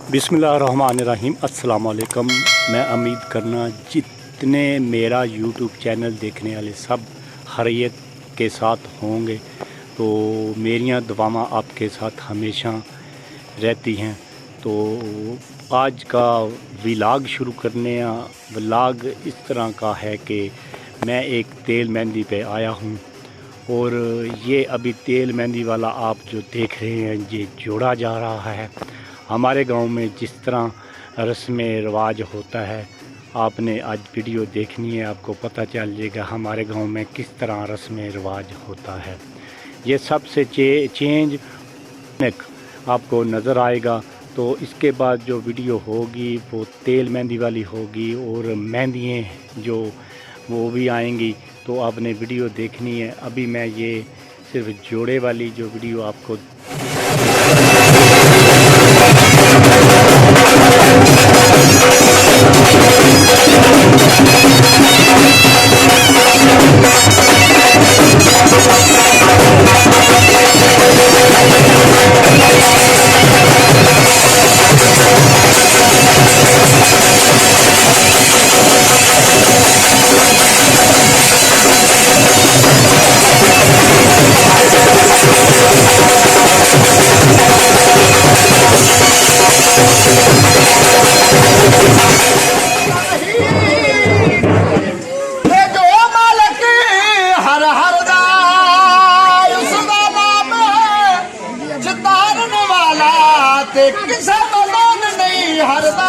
बिस्मिल्लाहिर्रहमानिर्रहीम। अस्सलाम वालेकुम। मैं उम्मीद करना जितने मेरा यूट्यूब चैनल देखने वाले सब खैरियत के साथ होंगे, तो मेरियां दुआवां आपके साथ हमेशा रहती हैं। तो आज का व्लॉग शुरू करने व्लॉग इस तरह का है कि मैं एक तेल मेहंदी पे आया हूँ और ये अभी तेल मेहंदी वाला आप जो देख रहे हैं ये जोड़ा जा रहा है। हमारे गांव में जिस तरह रस्म रिवाज होता है, आपने आज वीडियो देखनी है, आपको पता चल जाएगा हमारे गांव में किस तरह रस्म रिवाज होता है। ये सबसे चेंज आपको नज़र आएगा। तो इसके बाद जो वीडियो होगी वो तेल मेहंदी वाली होगी और मेहंदियाँ जो वो भी आएंगी, तो आपने वीडियो देखनी है। अभी मैं ये सिर्फ जोड़े वाली जो वीडियो आपको नहीं हरदा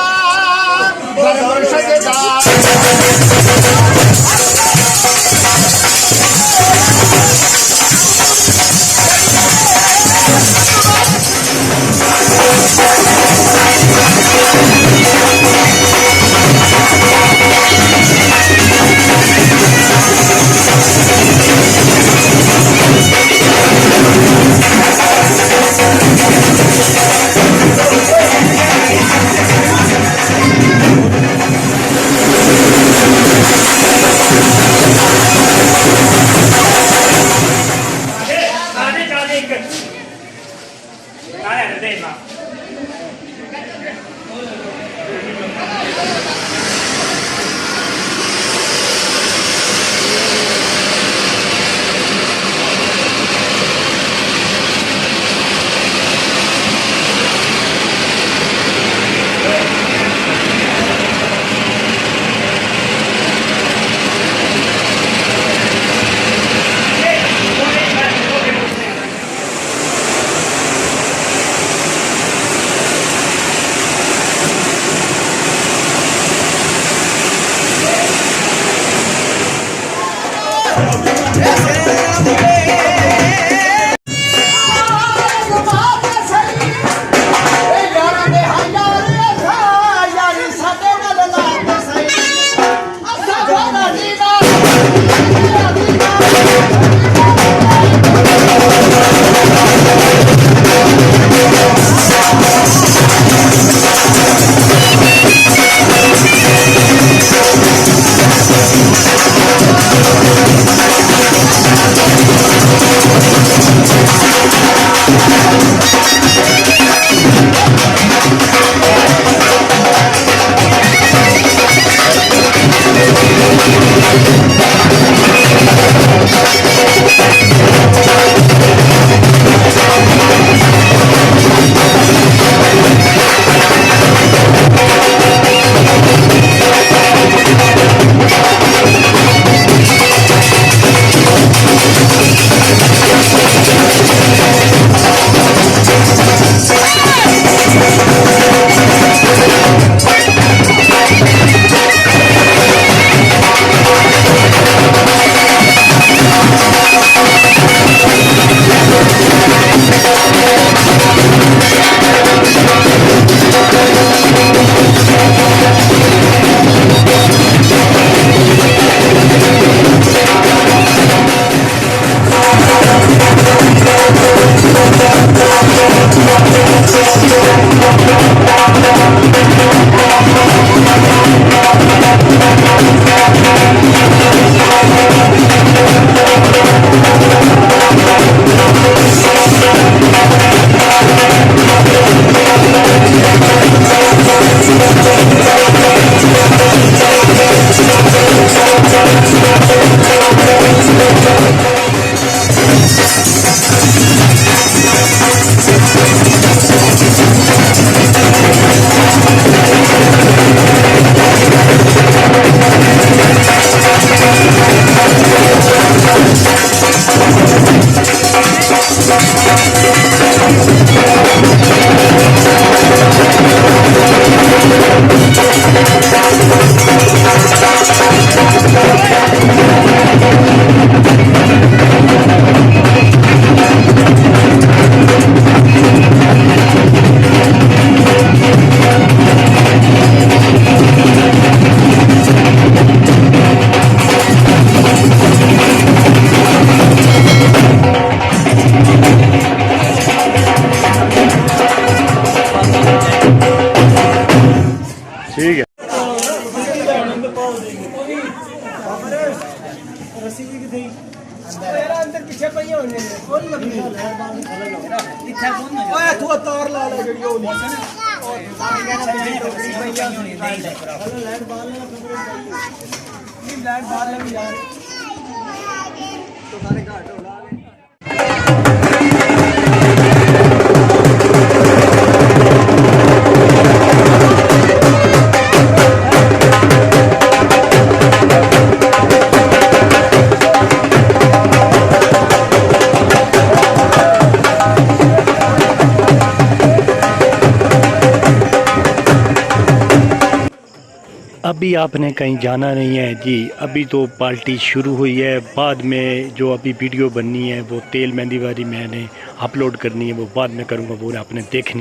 ठीक है। अभी आपने कहीं जाना नहीं है जी, अभी तो पार्टी शुरू हुई है। बाद में जो अभी वीडियो बननी है वो तेल मेहंदी वाली मैंने अपलोड करनी है, वो बाद में करूँगा, वो आपने देखनी।